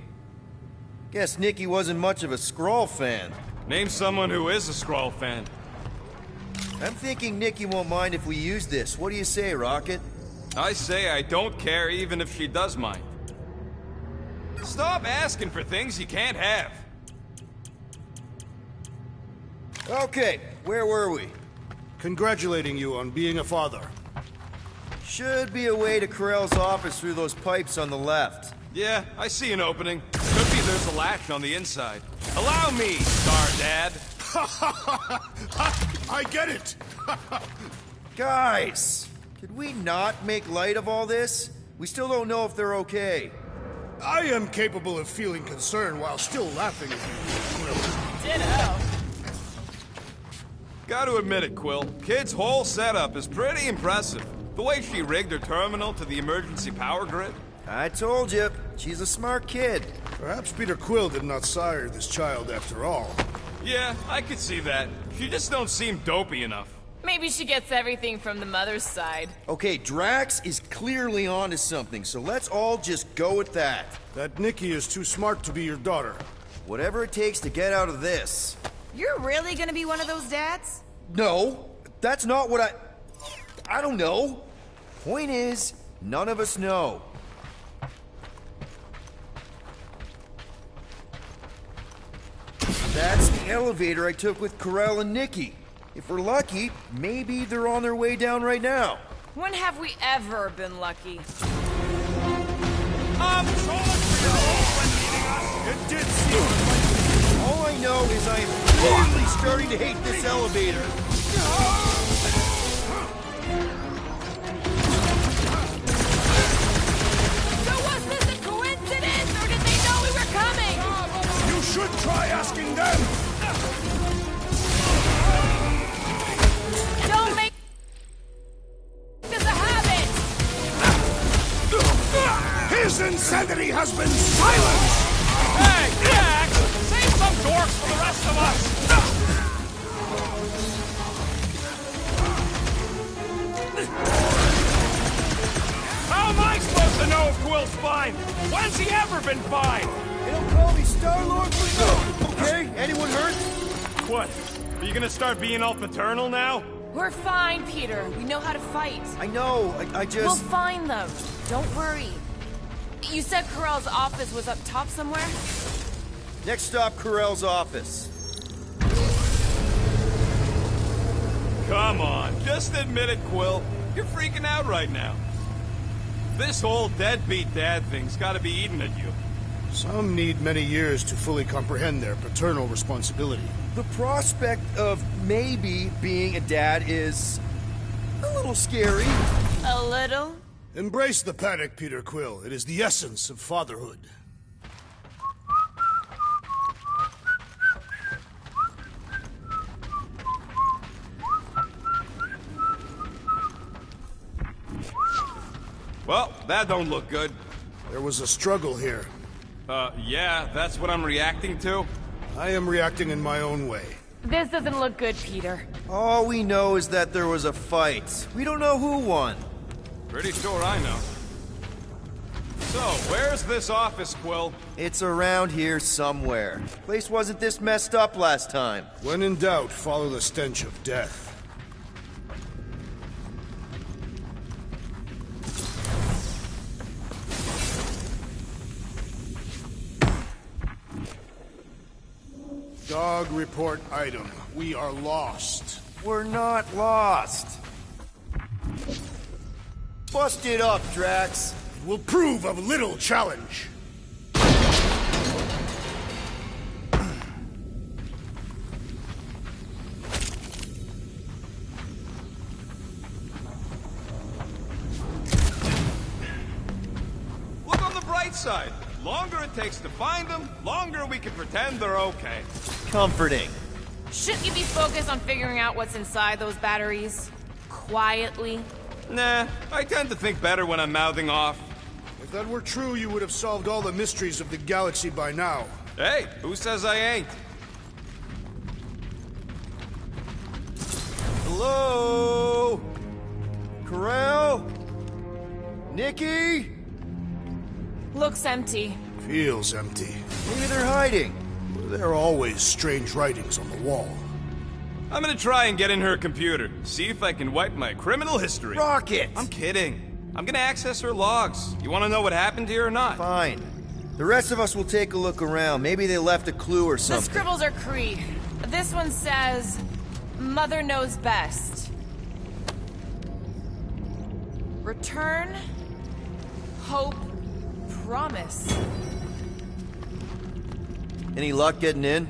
Guess Nikki wasn't much of a Skrull fan. Name someone who is a Skrull fan. I'm thinking Nikki won't mind if we use this. What do you say, Rocket? I say I don't care even if she does mind. Stop asking for things you can't have. Okay, where were we? Congratulating you on being a father. Should be a way to Corell's office through those pipes on the left. Yeah, I see an opening. Could be there's a latch on the inside. Allow me, Star Dad. I get it! Guys, could we not make light of all this? We still don't know if they're okay. I am capable of feeling concern while still laughing at you, Quill. Ditto. Gotta admit it, Quill. Kid's whole setup is pretty impressive. The way she rigged her terminal to the emergency power grid. I told you, she's a smart kid. Perhaps Peter Quill did not sire this child after all. Yeah, I could see that. She just don't seem dopey enough. Maybe she gets everything from the mother's side. Okay, Drax is clearly onto something, so let's all just go with that. That Nikki is too smart to be your daughter. Whatever it takes to get out of this. You're really gonna be one of those dads? No, that's not what I don't know. Point is, none of us know. That's the elevator I took with Corell and Nikki. If we're lucky, maybe they're on their way down right now. When have we ever been lucky? So much for your role when meeting us. It did seem All I know is I am really starting to hate this elevator. So was this a coincidence, or did they know we were coming? You should try asking them! Don't make this a habit! His insanity has been silenced! Hey, Jack! Save some dorks for the rest of us! How am I supposed to know if Quill's fine? When's he ever been fine? They don't call me Star-Lord for no. Okay, anyone hurt? What? Are you gonna start being all paternal now? We're fine, Peter. We know how to fight. I know, I just... We'll find them. Don't worry. You said Corell's office was up top somewhere? Next stop, Corell's office. Come on, just admit it, Quill. You're freaking out right now. This whole deadbeat dad thing's gotta be eating at you. Some need many years to fully comprehend their paternal responsibility. The prospect of maybe being a dad is a little scary. A little? Embrace the panic, Peter Quill. It is the essence of fatherhood. Well, that don't look good. There was a struggle here. Yeah, that's what I'm reacting to? I am reacting in my own way. This doesn't look good, Peter. All we know is that there was a fight. We don't know who won. Pretty sure I know. So, where's this office, Quill? It's around here somewhere. Place wasn't this messed up last time. When in doubt, follow the stench of death. Dog report item. We are lost. We're not lost. Bust it up, Drax. It will prove of little challenge. Look on the bright side. Longer it takes to find them, longer we can pretend they're okay. Comforting. Shouldn't you be focused on figuring out what's inside those batteries? Quietly? Nah, I tend to think better when I'm mouthing off. If that were true, you would have solved all the mysteries of the galaxy by now. Hey, who says I ain't? Hello? Corral? Nikki? Looks empty. Feels empty. Maybe they're hiding. There are always strange writings on the wall. I'm gonna try and get in her computer, see if I can wipe my criminal history. Rocket! I'm kidding. I'm gonna access her logs. You wanna know what happened here or not? Fine. The rest of us will take a look around. Maybe they left a clue or The something. scribbles are Kree. This one says, Mother knows best. Return, hope, promise. Any luck getting in?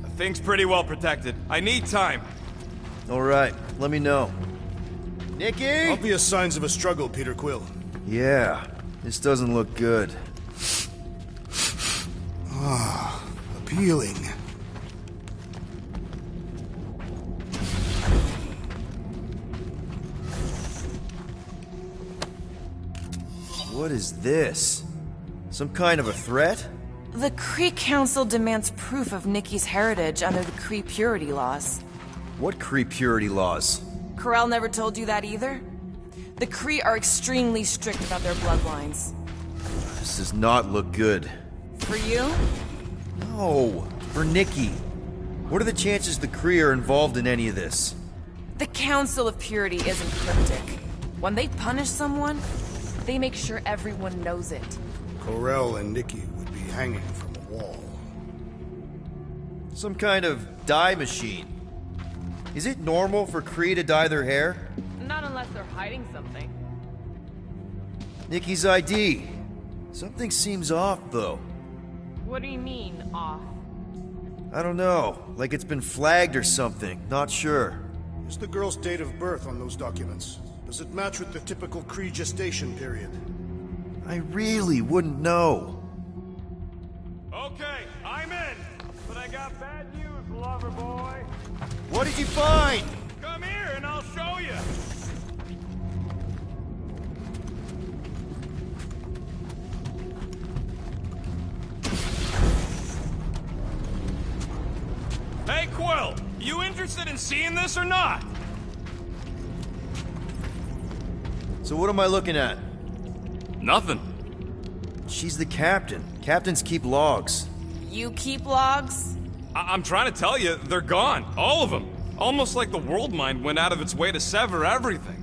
The thing's pretty well protected. I need time. All right, let me know. Nikki? Obvious signs of a struggle, Peter Quill. Yeah, this doesn't look good. Ah, appealing. What is this? Some kind of a threat? The Kree Council demands proof of Nikki's heritage under the Kree purity laws. What Kree purity laws? Corell never told you that either? The Kree are extremely strict about their bloodlines. This does not look good. For you? No, for Nikki. What are the chances the Kree are involved in any of this? The Council of Purity isn't cryptic. When they punish someone, they make sure everyone knows it. Corell and Nikki would be hanging from a wall. Some kind of dye machine. Is it normal for Kree to dye their hair? Not unless they're hiding something. Nikki's ID. Something seems off, though. What do you mean, off? I don't know. Like it's been flagged or something. Not sure. Is the girl's date of birth on those documents? Does it match with the typical Kree gestation period? I really wouldn't know. Okay, I'm in. But I got bad news, lover boy. What did you find? Come here and I'll show you. Hey, Quill, you interested in seeing this or not? So what am I looking at? Nothing. She's the captain. Captains keep logs. You keep logs? I'm trying to tell you, they're gone. All of them. Almost like the world mind went out of its way to sever everything.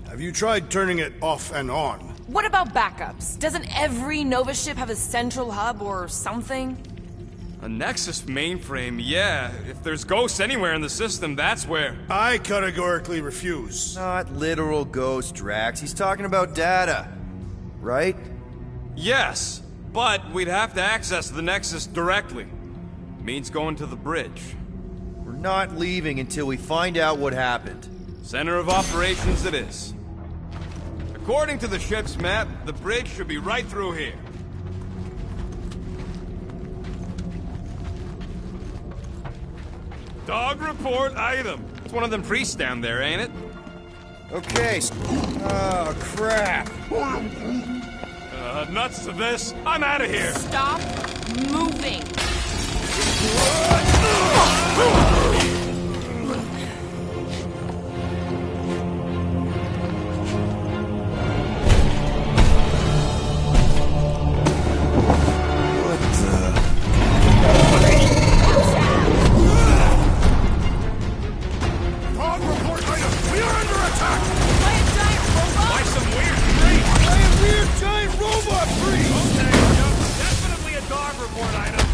Have you tried turning it off and on? What about backups? Doesn't every Nova ship have a central hub or something? A Nexus mainframe, yeah. If there's ghosts anywhere in the system, that's where. I categorically refuse. Not literal ghost, Drax. He's talking about data. Right? Yes, But we'd have to access the Nexus directly. Means going to the bridge. We're not leaving until we find out what happened. Center of operations it is. According to the ship's map, the bridge should be right through here. Dog report item. It's one of them priests down there, ain't it? Okay. Oh, crap. Nuts to this. I'm out of here. Stop moving. Dog report item! We are under attack! By a giant robot? By some weird priest. By a weird giant robot priest! Okay, definitely a dog report item.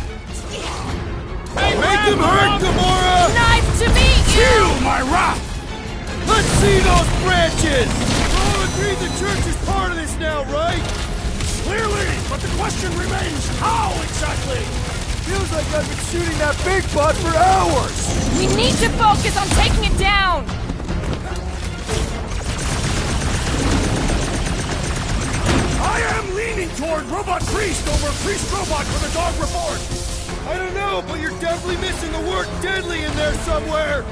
Hey, Make them hurt, Gamora! Nice to meet you! Feel my wrath! Let's see those branches! We all agreed the church is part of this now, right? Clearly, but the question remains, how exactly? Feels like I've been shooting that big bot for hours! We need to focus on taking it down! I am leaning toward Robot Priest over Priest Robot for the dog report! I don't know, but you're definitely missing the word deadly in there somewhere!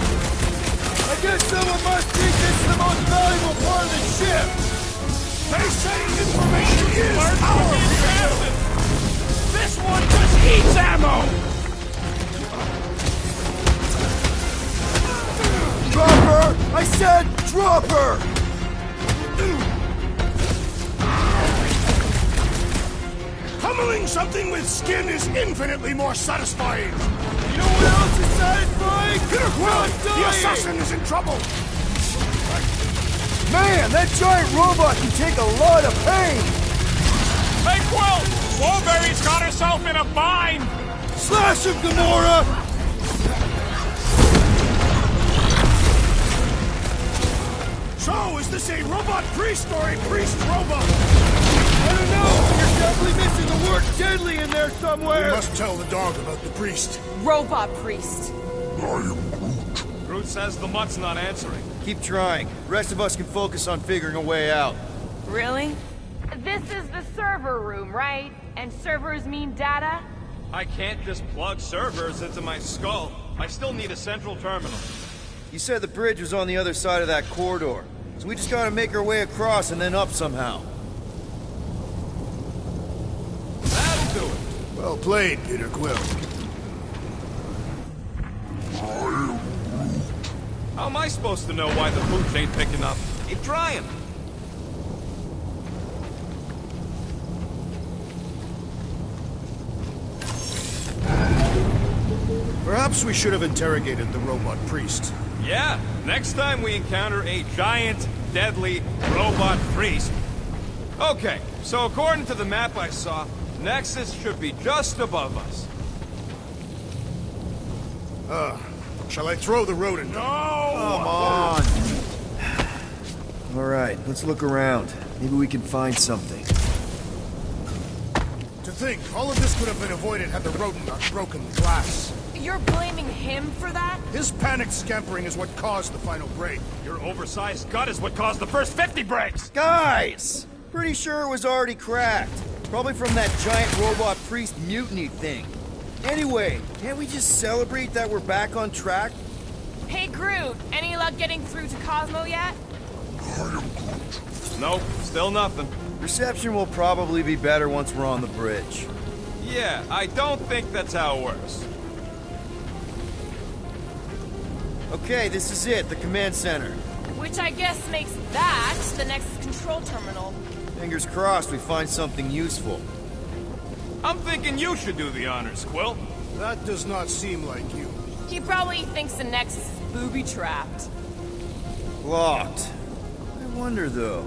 I guess someone must think this is the most valuable part of the ship! They say information is power! This one just eats ammo! Drop her! I said drop her! Pummeling something with skin is infinitely more satisfying! You know what else is satisfying? Peter Quill! The dying. assassin is in trouble! Man, that giant robot can take a lot of pain! Hey, Quill! Wolverine's got herself in a bind! Slash him, Gamora! So, is this a Robot Priest or a Priest Robot? I don't know, but you're definitely missing the word deadly in there somewhere! We must tell the dog about the priest. Robot priest. Groot says the mutt's not answering. Keep trying. The rest of us can focus on figuring a way out. Really? This is the server room, right? And servers mean data? I can't just plug servers into my skull. I still need a central terminal. You said the bridge was on the other side of that corridor, so we just gotta make our way across and then up somehow. That'll do it. Well played, Peter Quill. How am I supposed to know why the boots ain't picking up? Keep trying. Perhaps we should have interrogated the robot priest. Yeah, next time we encounter a giant, deadly robot priest. Okay, so according to the map I saw, Nexus should be just above us. Shall I throw the rodent? No! Come on! Alright, let's look around. Maybe we can find something. To think, all of this could have been avoided had the rodent not broken the glass. You're blaming him for that? His panicked scampering is what caused the final break. Your oversized gut is what caused the first 50 breaks! Guys! Pretty sure it was already cracked. Probably from that giant robot priest mutiny thing. Anyway, can't we just celebrate that we're back on track? Hey, Groot, any luck getting through to Cosmo yet? Nope, still nothing. Reception will probably be better once we're on the bridge. Yeah, I don't think that's how it works. Okay, this is it, the command center. Which I guess makes that the next control terminal. Fingers crossed we find something useful. I'm thinking you should do the honors, Quill. That does not seem like you. He probably thinks the Nexus is booby-trapped. Locked. I wonder, though.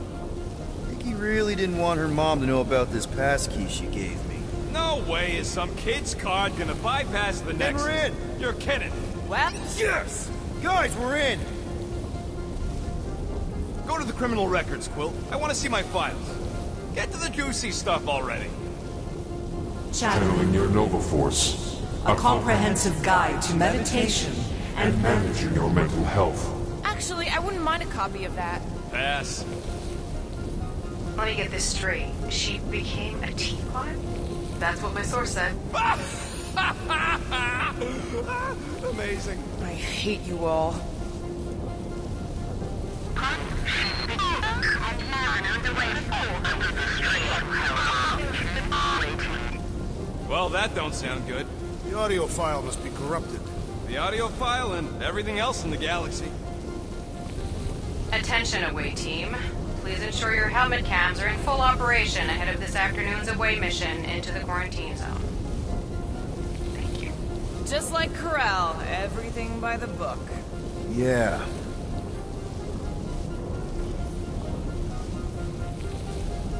I think he really didn't want her mom to know about this passkey she gave me. No way is some kid's card gonna bypass the Then Nexus. we're in. You're kidding. Well, Yes! Guys, we're in! Go to the criminal records, Quill. I want to see my files. Get to the juicy stuff already. Channeling your Nova Force. A comprehensive guide to meditation and managing your mental health. Actually, I wouldn't mind a copy of that. Pass. Let me get this straight. She became a teapot? That's what my source said. Amazing. I hate you all. Well, that don't sound good. The audio file must be corrupted. The audio file and everything else in the galaxy. Attention, away team. Please ensure your helmet cams are in full operation ahead of this afternoon's away mission into the quarantine zone. Thank you. Just like Corral, everything by the book. Yeah.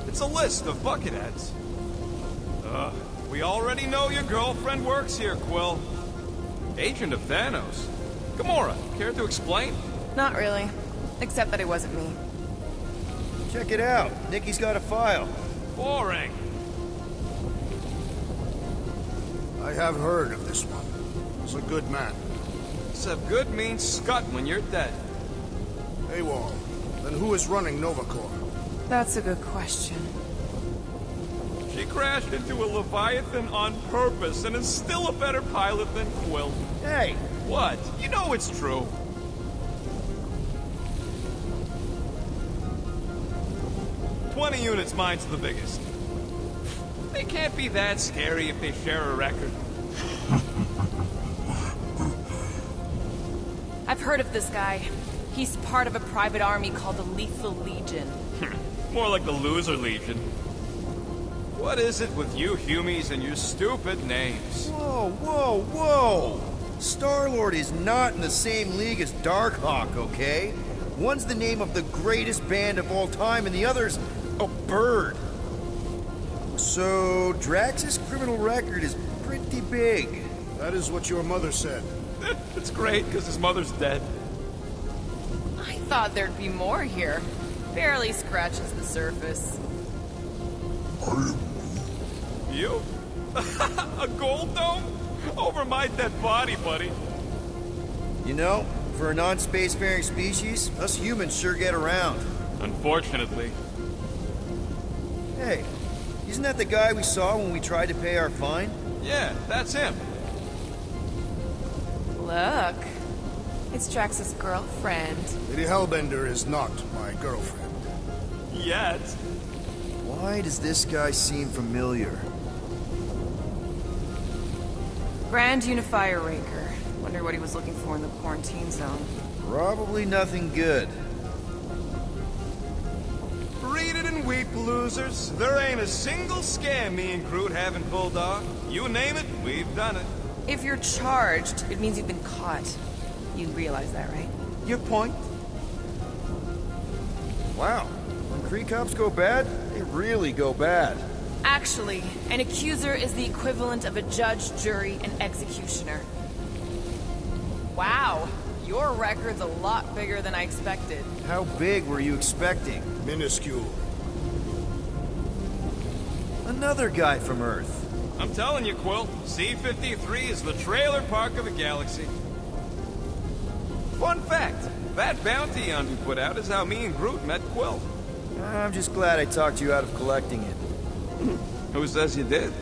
It's a list of bucketheads. We already know your girlfriend works here, Quill. Agent of Thanos. Gamora, care to explain? Not really. Except that it wasn't me. Check it out. Nikki's got a file. Boring. I have heard of this one. He's a good man. Except good means scut when you're dead. AWOL. Then who is running Nova Corps? That's a good question. She crashed into a Leviathan on purpose and is still a better pilot than Quill. Hey! What? You know it's true. "20 units, mine's the biggest. They can't be that scary if they share a record. I've heard of this guy. He's part of a private army called the Lethal Legion. More like the Loser Legion. What is it with you Humies and your stupid names? Whoa, whoa, whoa! Star-Lord is not in the same league as Darkhawk, okay? One's the name of the greatest band of all time, and the other's a bird. So, Drax's criminal record is pretty big. That is what your mother said. It's great, because his mother's dead. I thought there'd be more here. Barely scratches the surface. You? A gold dome? Over my dead body, buddy. You know, for a non-spacefaring species, us humans sure get around. Unfortunately. Hey, isn't that the guy we saw when we tried to pay our fine? Yeah, that's him. Look. It's Drax's girlfriend. Lady Hellbender is not my girlfriend. Yet. Why does this guy seem familiar? Grand Unifier Raker. Wonder what he was looking for in the quarantine zone. Probably nothing good. Read it and weep, losers. There ain't a single scam me and Groot haven't pulled off. You name it, we've done it. If you're charged, it means you've been caught. You realize that, right? Your point? Wow. When Kree cops go bad, they really go bad. Actually, an accuser is the equivalent of a judge, jury, and executioner. Wow, your record's a lot bigger than I expected. How big were you expecting? Minuscule. Another guy from Earth. I'm telling you, Quill, C-53 is the trailer park of the galaxy. Fun fact, that bounty hunt we put out is how me and Groot met Quill. I'm just glad I talked you out of collecting it. Who says you did?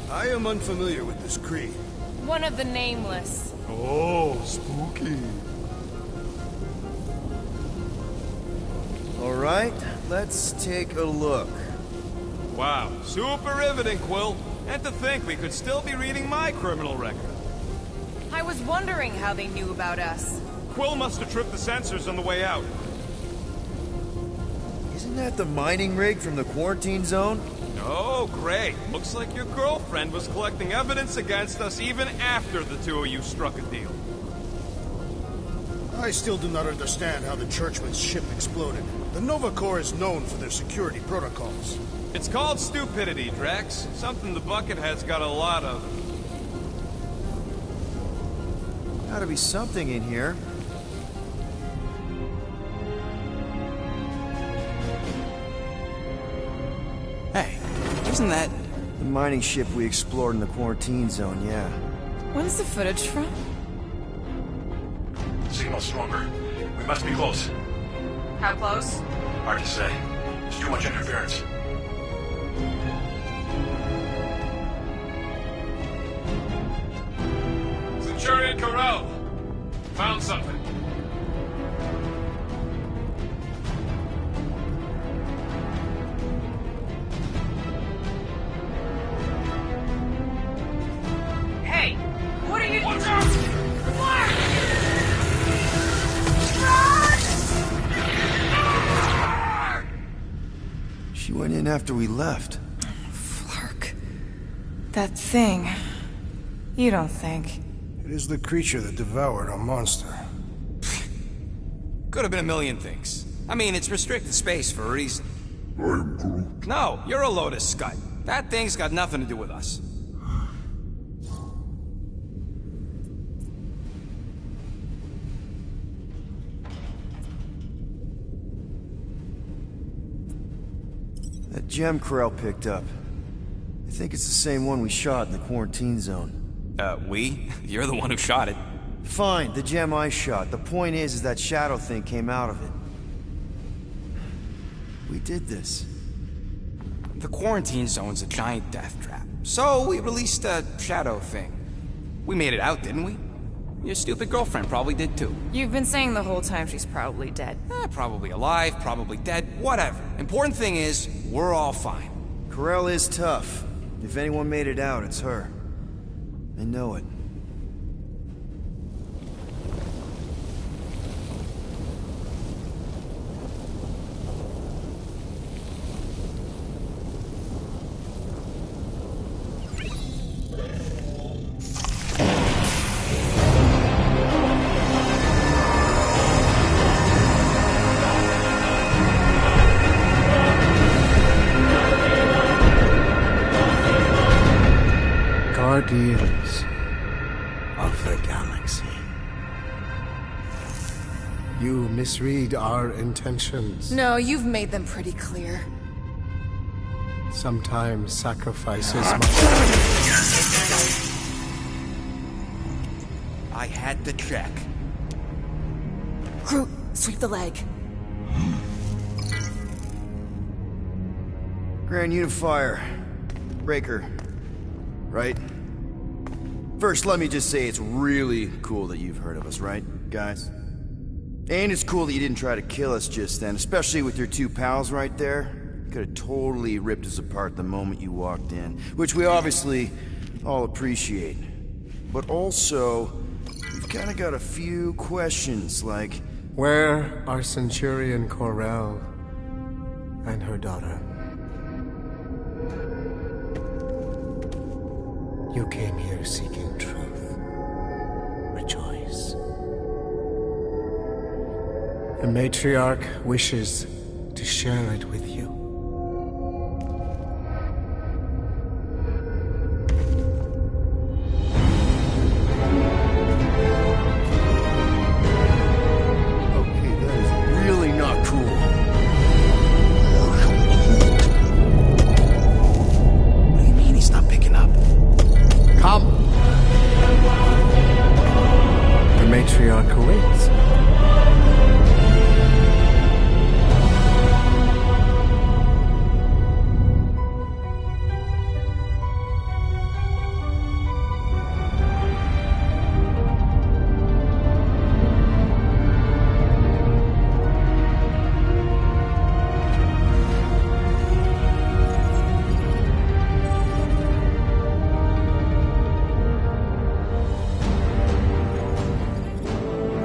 I am unfamiliar with this Kree. One of the Nameless. Oh, spooky. All right, let's take a look. Wow, super riveting, Quill. And to think we could still be reading my criminal record. I was wondering how they knew about us. Quill must have tripped the sensors on the way out. Isn't that the mining rig from the quarantine zone? Oh, great. Looks like your girlfriend was collecting evidence against us even after the two of you struck a deal. I still do not understand how the Churchman's ship exploded. The Nova Corps is known for their security protocols. It's called stupidity, Drax. Something the Buckethead's got a lot of. Gotta be something in here. isn't that... The mining ship we explored in the quarantine zone, yeah. When's the footage from? Signal stronger. We must be close. How close? Hard to say. There's too much interference. Centurion Corral! Found something. Hey! What are you... Watch out! She went in after we left. Flark. That thing. You don't think... It is the creature that devoured our monster. Could have been a million things. I mean, it's restricted space for a reason. I am Groot. No, you're a load of scud. That thing's got nothing to do with us. That gem Corral picked up. I think it's the same one we shot in the quarantine zone. We? You're the one who shot it. Fine, the gem I shot. The point is that shadow thing came out of it. We did this. The quarantine zone's a giant death trap. So we released a shadow thing. We made it out, didn't we? Your stupid girlfriend probably did too. You've been saying the whole time she's probably dead. Probably alive, probably dead, whatever. Important thing is, we're all fine. Corral is tough. If anyone made it out, it's her. I know it. Guardians of the galaxy. You misread our intentions. No, you've made them pretty clear. Sometimes sacrifices I had to check. Groot, sweep the leg. Grand Unifier. Breaker. Right? First, let me just say it's really cool that you've heard of us, right, guys? And it's cool that you didn't try to kill us just then, especially with your two pals right there. Could have totally ripped us apart the moment you walked in, which we obviously all appreciate. But also, we've kind of got a few questions, like... Where are Centurion Corral and her daughter? You came here seeking truth. Rejoice. The matriarch wishes to share it with you. Okay, that is really not cool. What do you mean he's not picking up? Come! The matriarch awaits.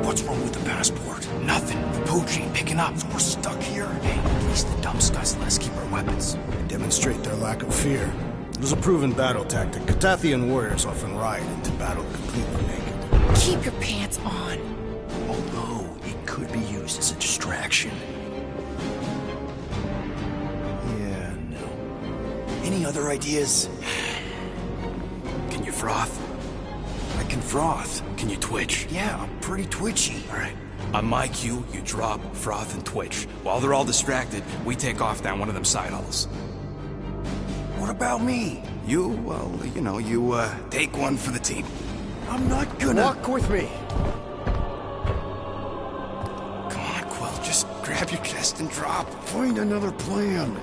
What's wrong with the passport? Nothing. The pooch ain't picking up. So we're stuck here. Hey, at least the dumb scuds let us keep our weapons. They demonstrate their lack of fear. It was a proven battle tactic. Katathian warriors often ride into battle completely naked. Keep your pants on. Although, it could be used as a distraction. Yeah, no. Any other ideas? Can you froth? I can froth. Can you twitch? Yeah, I'm pretty twitchy. All right. On my cue, you drop, froth, and twitch. While they're all distracted, we take off down one of them side halls. What What about me? You, well, you know, take one for the team. I'm not gonna... Walk with me. Come on, Quill, just grab your chest and drop. Find another plan.